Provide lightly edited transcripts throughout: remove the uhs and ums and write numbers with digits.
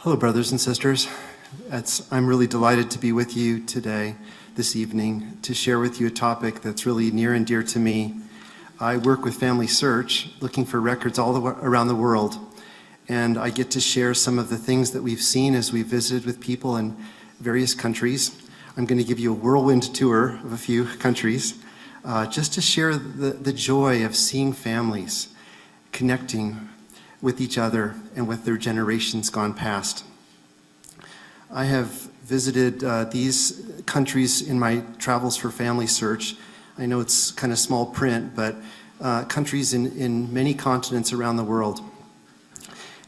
Hello, brothers and sisters. I'm really delighted to be with you today, this evening, to share with you a topic that's really near and dear to me. I work with Family Search, looking for records all around the world, and I get to share some of the things that we've seen as we've visited with people in various countries. I'm going to give you a whirlwind tour of a few countries, just to share the joy of seeing families connecting with each other and with their generations gone past. I have visited these countries in my travels for Family Search. I know it's kind of small print, but countries in many continents around the world.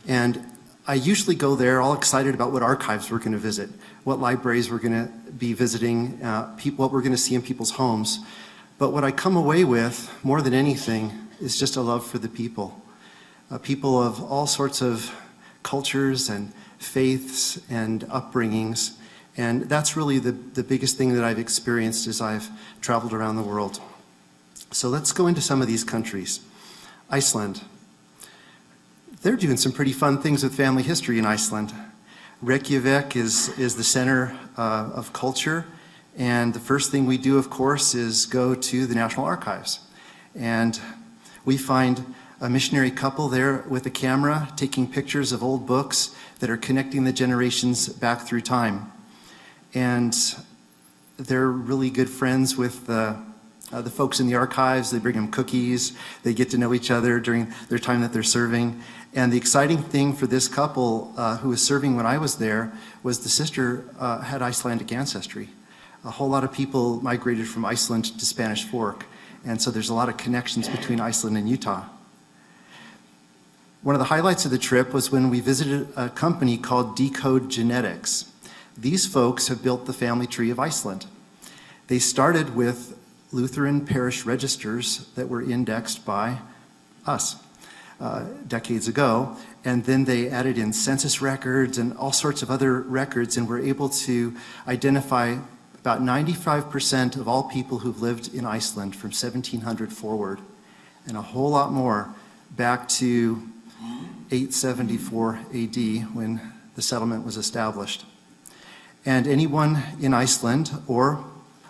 And I usually go there all excited about what archives we're going to visit, what libraries we're going to be visiting, what we're going to see in people's homes. But what I come away with, more than anything, is just a love for the people. People of all sorts of cultures and faiths and upbringings. And that's really the biggest thing that I've experienced as I've traveled around the world. So let's go into some of these countries. Iceland. They're doing some pretty fun things with family history in Iceland. Reykjavik is the center of culture. And the first thing we do, of course, is go to the National Archives. And we find a missionary couple there with a camera taking pictures of old books that are connecting the generations back through time. And they're really good friends with the folks in the archives. They bring them cookies. They get to know each other during their time that they're serving. And the exciting thing for this couple who was serving when I was there was the sister had Icelandic ancestry. A whole lot of people migrated from Iceland to Spanish Fork. And so there's a lot of connections between Iceland and Utah. One of the highlights of the trip was when we visited a company called Decode Genetics. These folks have built the family tree of Iceland. They started with Lutheran parish registers that were indexed by us decades ago, and then they added in census records and all sorts of other records, and were able to identify about 95% of all people who've lived in Iceland from 1700 forward, and a whole lot more back to 874 AD when the settlement was established. And anyone in Iceland, or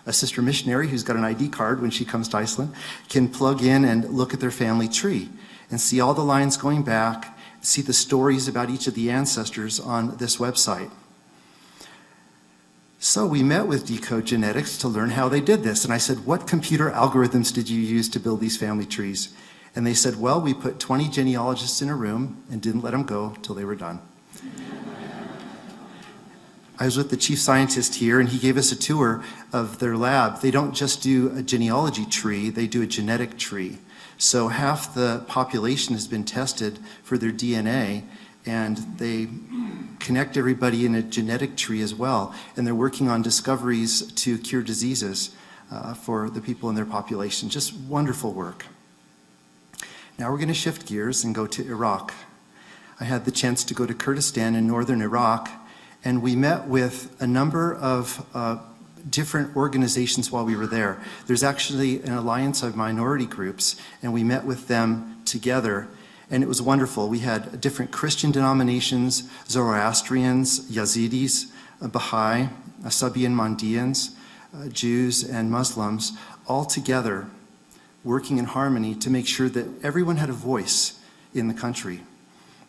a sister missionary who's got an ID card when she comes to Iceland, can plug in and look at their family tree and see all the lines going back, see the stories about each of the ancestors on this website. So we met with Decode Genetics to learn how they did this. And I said, what computer algorithms did you use to build these family trees? And they said, well, we put 20 genealogists in a room and didn't let them go till they were done. I was with the chief scientist here, and he gave us a tour of their lab. They don't just do a genealogy tree, they do a genetic tree. So half the population has been tested for their DNA, and they connect everybody in a genetic tree as well. And they're working on discoveries to cure diseases for the people in their population. Just wonderful work. Now we're going to shift gears and go to Iraq. I had the chance to go to Kurdistan in northern Iraq, and we met with a number of different organizations while we were there. There's actually an alliance of minority groups, and we met with them together, and it was wonderful. We had different Christian denominations, Zoroastrians, Yazidis, Baha'i, Sabian Mandians, Jews, and Muslims, all together working in harmony to make sure that everyone had a voice in the country.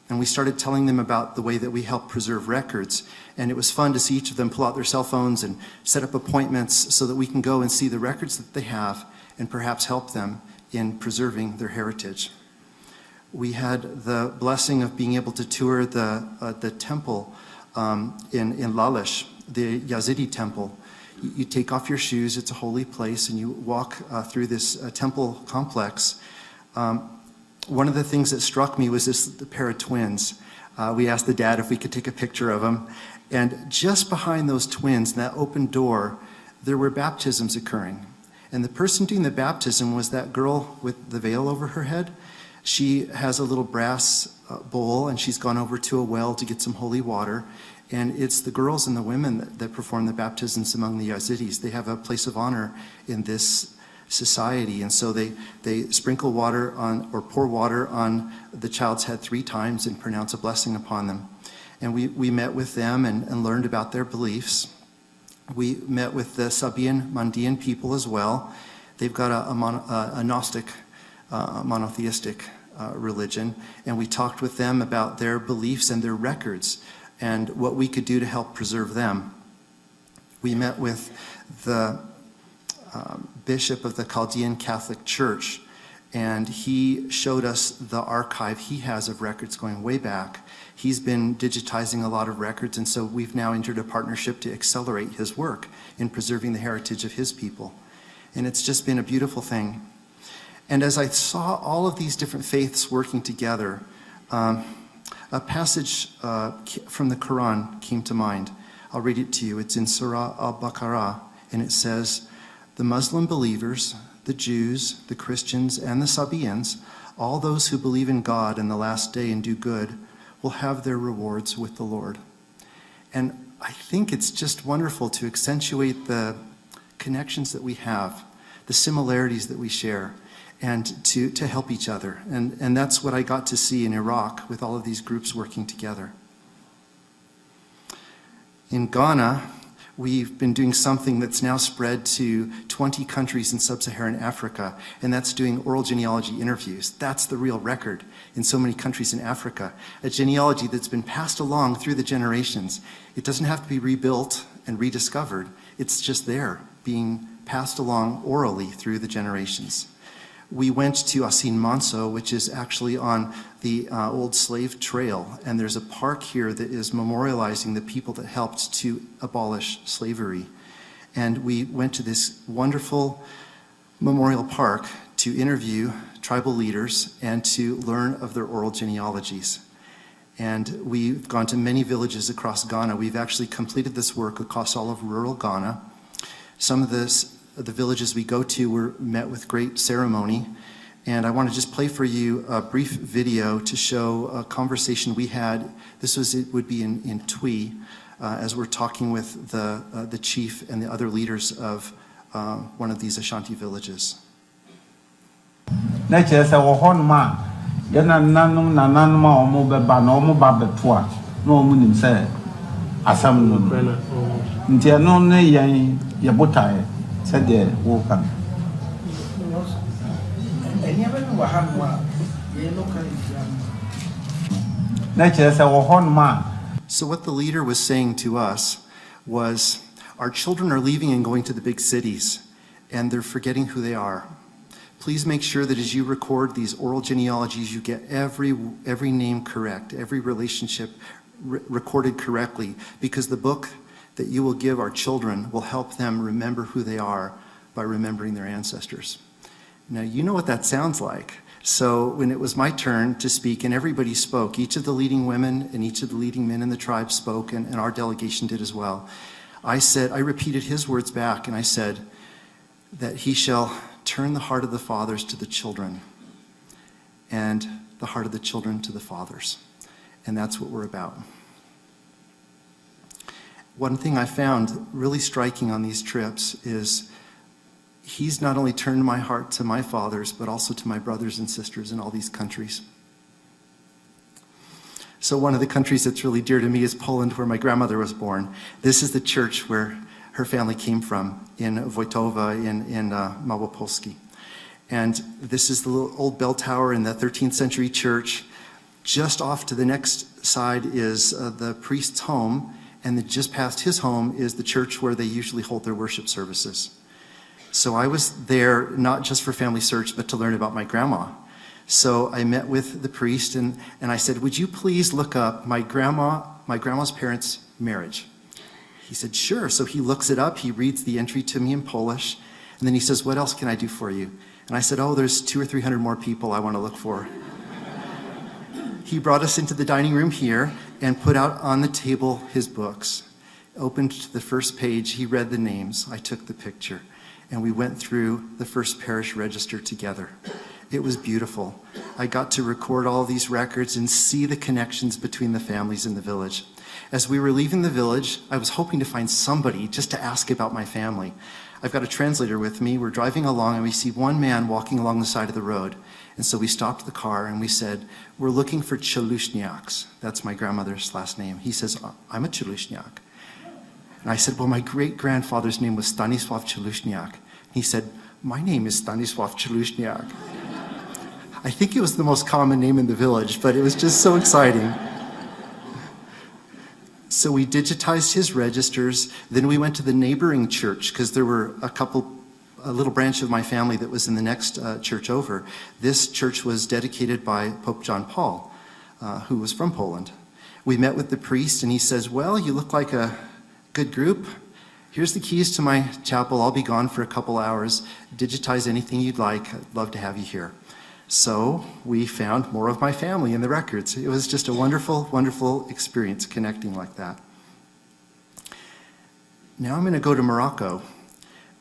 And we started telling them about the way that we help preserve records. And it was fun to see each of them pull out their cell phones and set up appointments so that we can go and see the records that they have and perhaps help them in preserving their heritage. We had the blessing of being able to tour the temple in Lalish, the Yazidi temple. You take off your shoes, it's a holy place, and you walk through this temple complex. One of the things that struck me was the pair of twins. We asked the dad if we could take a picture of them. And just behind those twins, in that open door, there were baptisms occurring. And the person doing the baptism was that girl with the veil over her head. She has a little brass bowl, and she's gone over to a well to get some holy water. And it's the girls and the women that perform the baptisms among the Yazidis. They have a place of honor in this society. And so they sprinkle water on, or pour water on the child's head 3 times and pronounce a blessing upon them. And we met with them and learned about their beliefs. We met with the Sabian Mandean people as well. They've got a Gnostic, monotheistic religion, and we talked with them about their beliefs and their records and what we could do to help preserve them. We met with the bishop of the Chaldean Catholic Church, and he showed us the archive he has of records going way back. He's been digitizing a lot of records, and so we've now entered a partnership to accelerate his work in preserving the heritage of his people. And it's just been a beautiful thing. And as I saw all of these different faiths working together, a passage from the Quran came to mind. I'll read it to you. It's in Surah Al-Baqarah, and it says, "The Muslim believers, the Jews, the Christians, and the Sabians, all those who believe in God and the last day and do good, will have their rewards with the Lord." And I think it's just wonderful to accentuate the connections that we have, the similarities that we share, and to help each other. And that's what I got to see in Iraq with all of these groups working together. In Ghana, we've been doing something that's now spread to 20 countries in sub-Saharan Africa, and that's doing oral genealogy interviews. That's the real record in so many countries in Africa. A genealogy that's been passed along through the generations. It doesn't have to be rebuilt and rediscovered. It's just there, being passed along orally through the generations. We went to Asin Manso, which is actually on the old slave trail, and there's a park here that is memorializing the people that helped to abolish slavery. And we went to this wonderful memorial park to interview tribal leaders and to learn of their oral genealogies. And we've gone to many villages across Ghana. We've actually completed this work across all of rural Ghana. Some of the villages we go to were met with great ceremony. And I want to just play for you a brief video to show a conversation we had. It would be in Twi, as we're talking with the chief and the other leaders of one of these Ashanti villages. So what the leader was saying to us was, our children are leaving and going to the big cities, and they're forgetting who they are. Please make sure that as you record these oral genealogies, you get every name correct, every relationship recorded correctly, because the book that you will give our children will help them remember who they are by remembering their ancestors. Now, you know what that sounds like. So when it was my turn to speak and everybody spoke, each of the leading women and each of the leading men in the tribe spoke, and our delegation did as well. I repeated his words back, and I said that he shall turn the heart of the fathers to the children and the heart of the children to the fathers. And that's what we're about. One thing I found really striking on these trips is he's not only turned my heart to my fathers, but also to my brothers and sisters in all these countries. So one of the countries that's really dear to me is Poland, where my grandmother was born. This is the church where her family came from, in Wojtowa, in Małopolski. And this is the little old bell tower in the 13th century church. Just off to the next side is the priest's home, and just past his home is the church where they usually hold their worship services. So I was there not just for family search, but to learn about my grandma. So I met with the priest, and I said, would you please look up my grandma's parents' marriage? He said, sure. So he looks it up, he reads the entry to me in Polish, and then he says, what else can I do for you? And I said, oh, there's 200 or 300 more people I want to look for. He brought us into the dining room here and put out on the table his books. Opened to the first page, he read the names, I took the picture, and we went through the first parish register together. It was beautiful. I got to record all these records and see the connections between the families in the village. As we were leaving the village, I was hoping to find somebody just to ask about my family. I've got a translator with me. We're driving along and we see one man walking along the side of the road. And so we stopped the car and we said, we're looking for Czeluśniaks. That's my grandmother's last name. He says, I'm a Czeluśniak. And I said, well, my great-grandfather's name was Stanisław Czeluśniak. He said, my name is Stanisław Czeluśniak. I think it was the most common name in the village, but it was just so exciting. So we digitized his registers. Then we went to the neighboring church because there were a little branch of my family that was in the next church over. This church was dedicated by Pope John Paul, who was from Poland. We met with the priest and he says, well, you look like a good group. Here's the keys to my chapel. I'll be gone for a couple hours. Digitize anything you'd like. I'd love to have you here. So we found more of my family in the records. It was just a wonderful, wonderful experience connecting like that. Now I'm going to go to Morocco.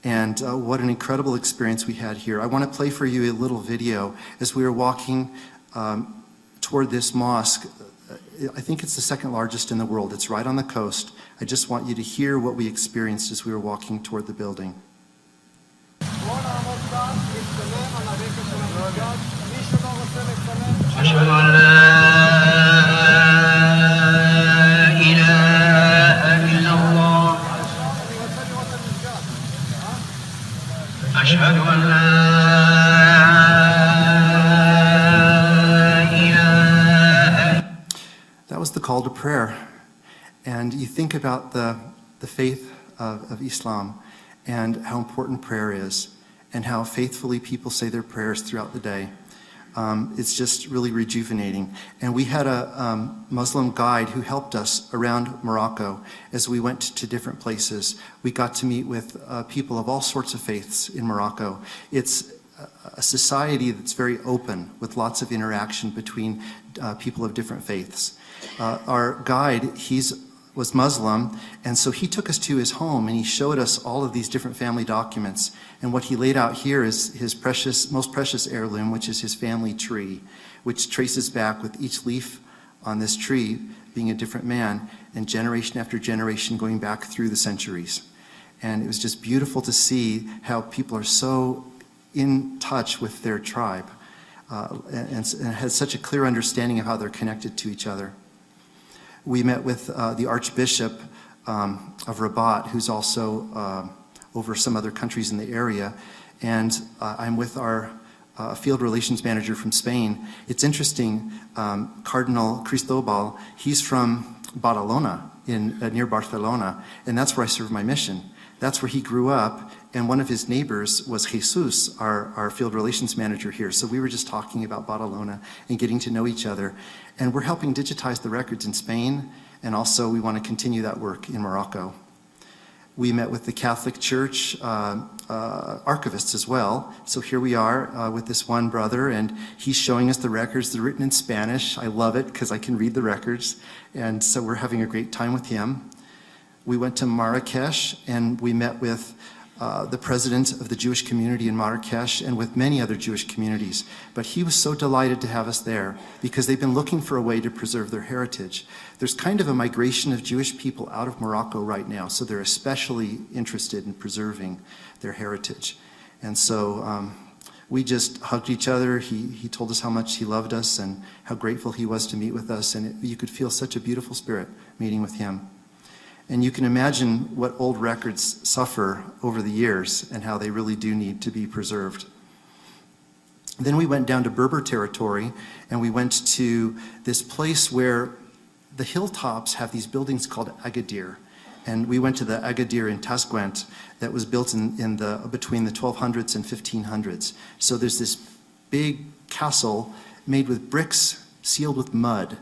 And what an incredible experience we had here. I want to play for you a little video as we were walking toward this mosque. I think it's the second largest in the world. It's right on the coast. I just want you to hear what we experienced as we were walking toward the building. أشهد أن لا إله إلا الله أشهد أن لا إله. That was the call to prayer. And you think about the faith of Islam and how important prayer is and how faithfully people say their prayers throughout the day. It's just really rejuvenating. And we had a Muslim guide who helped us around Morocco as we went to different places. We got to meet with people of all sorts of faiths in Morocco. It's a society that's very open with lots of interaction between people of different faiths. Our guide, was Muslim, and so he took us to his home and he showed us all of these different family documents. And what he laid out here is his most precious heirloom, which is his family tree, which traces back with each leaf on this tree being a different man, and generation after generation going back through the centuries. And it was just beautiful to see how people are so in touch with their tribe and had such a clear understanding of how they're connected to each other. We met with the Archbishop of Rabat, who's also over some other countries in the area, and I'm with our field relations manager from Spain. It's interesting, Cardinal Cristobal, he's from Badalona, near Barcelona, and that's where I serve my mission. That's where he grew up, and one of his neighbors was Jesus, our field relations manager here. So we were just talking about Badalona and getting to know each other. And we're helping digitize the records in Spain, and also we want to continue that work in Morocco. We met with the Catholic Church archivists as well. So here we are with this one brother, and he's showing us the records. They're written in Spanish. I love it because I can read the records. And so we're having a great time with him. We went to Marrakesh and we met with the president of the Jewish community in Marrakesh and with many other Jewish communities. But he was so delighted to have us there because they've been looking for a way to preserve their heritage. There's kind of a migration of Jewish people out of Morocco right now, so they're especially interested in preserving their heritage. And so we just hugged each other. He told us how much he loved us and how grateful he was to meet with us, and you could feel such a beautiful spirit meeting with him. And you can imagine what old records suffer over the years and how they really do need to be preserved. Then we went down to Berber territory and we went to this place where the hilltops have these buildings called Agadir. And we went to the Agadir in Tasquent that was built between the 1200s and 1500s. So there's this big castle made with bricks sealed with mud.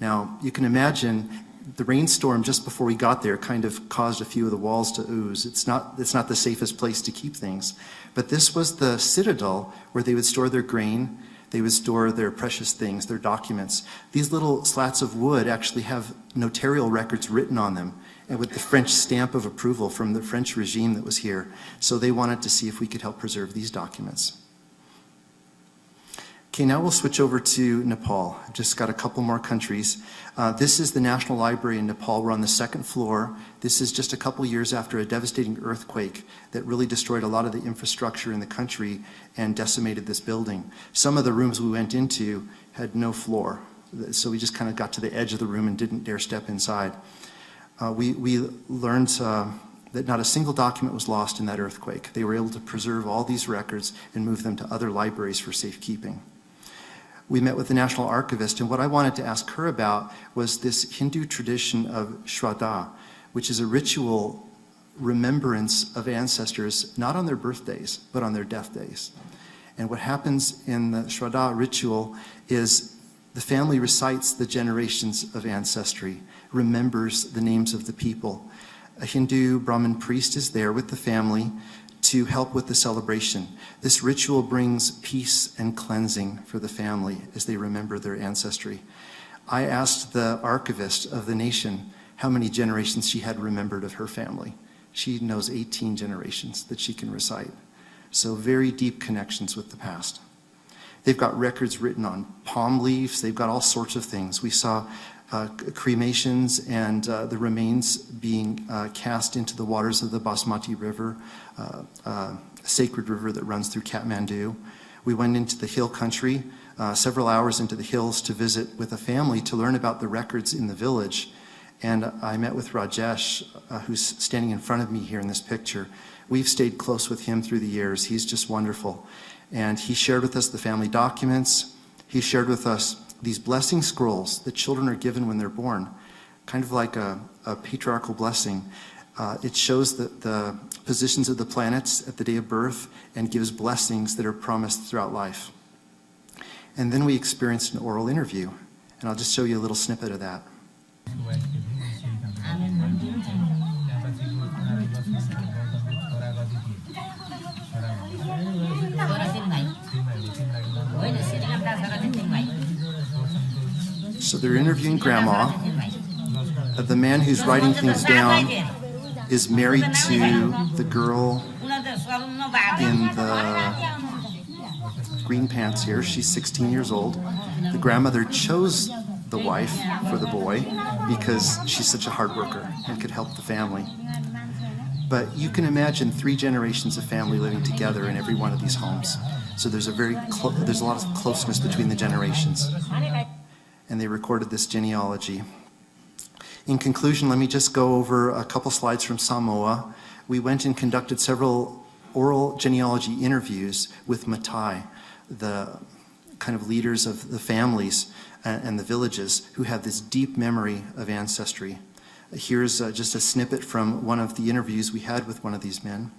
Now you can imagine the rainstorm just before we got there kind of caused a few of the walls to ooze. It's not the safest place to keep things. But this was the citadel where they would store their grain, they would store their precious things, their documents. These little slats of wood actually have notarial records written on them, and with the French stamp of approval from the French regime that was here. So they wanted to see if we could help preserve these documents. Okay, now we'll switch over to Nepal. I've just got a couple more countries. This is the National Library in Nepal. We're on the second floor. This is just a couple years after a devastating earthquake that really destroyed a lot of the infrastructure in the country and decimated this building. Some of the rooms we went into had no floor, so we just kind of got to the edge of the room and didn't dare step inside. We learned that not a single document was lost in that earthquake. They were able to preserve all these records and move them to other libraries for safekeeping. We met with the National Archivist, and what I wanted to ask her about was this Hindu tradition of Shraddha, which is a ritual remembrance of ancestors, not on their birthdays, but on their death days. And what happens in the Shraddha ritual is the family recites the generations of ancestry, remembers the names of the people. A Hindu Brahmin priest is there with the family to help with the celebration. This ritual brings peace and cleansing for the family as they remember their ancestry. I asked the archivist of the nation how many generations she had remembered of her family. She knows 18 generations that she can recite. So very deep connections with the past. They've got records written on palm leaves. They've got all sorts of things. We saw cremations and the remains being cast into the waters of the Basmati River, a sacred river that runs through Kathmandu. We went into the hill country, several hours into the hills to visit with a family to learn about the records in the village. And I met with Rajesh, who's standing in front of me here in this picture. We've stayed close with him through the years. He's just wonderful. And he shared with us the family documents. He shared with us these blessing scrolls that children are given when they're born, kind of like a patriarchal blessing. It shows the positions of the planets at the day of birth and gives blessings that are promised throughout life. And then we experienced an oral interview, and I'll just show you a little snippet of that. So they're interviewing Grandma. The man who's writing things down is married to the girl in the green pants here. She's 16 years old. The grandmother chose the wife for the boy because she's such a hard worker and could help the family. But you can imagine 3 generations of family living together in every one of these homes. So there's a lot of closeness between the generations. And they recorded this genealogy. In conclusion, let me just go over a couple slides from Samoa. We went and conducted several oral genealogy interviews with Matai, the kind of leaders of the families and the villages who have this deep memory of ancestry. Here's just a snippet from one of the interviews we had with one of these men.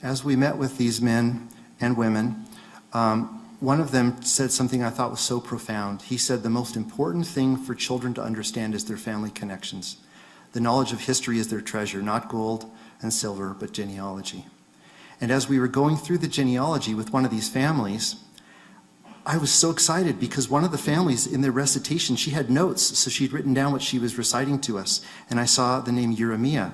As we met with these men and women, one of them said something I thought was so profound. He said the most important thing for children to understand is their family connections. The knowledge of history is their treasure, not gold and silver, but genealogy. And as we were going through the genealogy with one of these families, I was so excited because one of the families in their recitation, she had notes, so she'd written down what she was reciting to us. And I saw the name Uremia.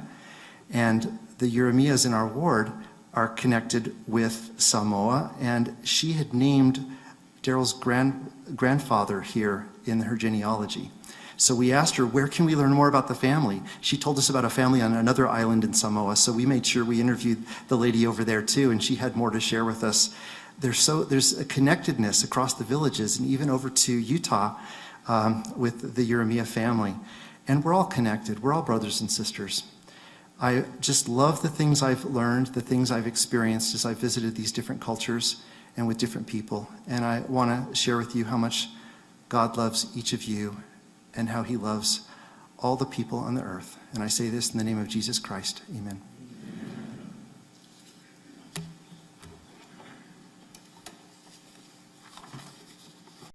And the Uremias in our ward are connected with Samoa, and she had named Daryl's grandfather here in her genealogy. So we asked her, where can we learn more about the family? She told us about a family on another island in Samoa, so we made sure we interviewed the lady over there too, and she had more to share with us. There's a connectedness across the villages and even over to Utah with the Uremia family. And we're all connected. We're all brothers and sisters. I just love the things I've learned, the things I've experienced as I've visited these different cultures and with different people. And I want to share with you how much God loves each of you and how he loves all the people on the earth. And I say this in the name of Jesus Christ. Amen.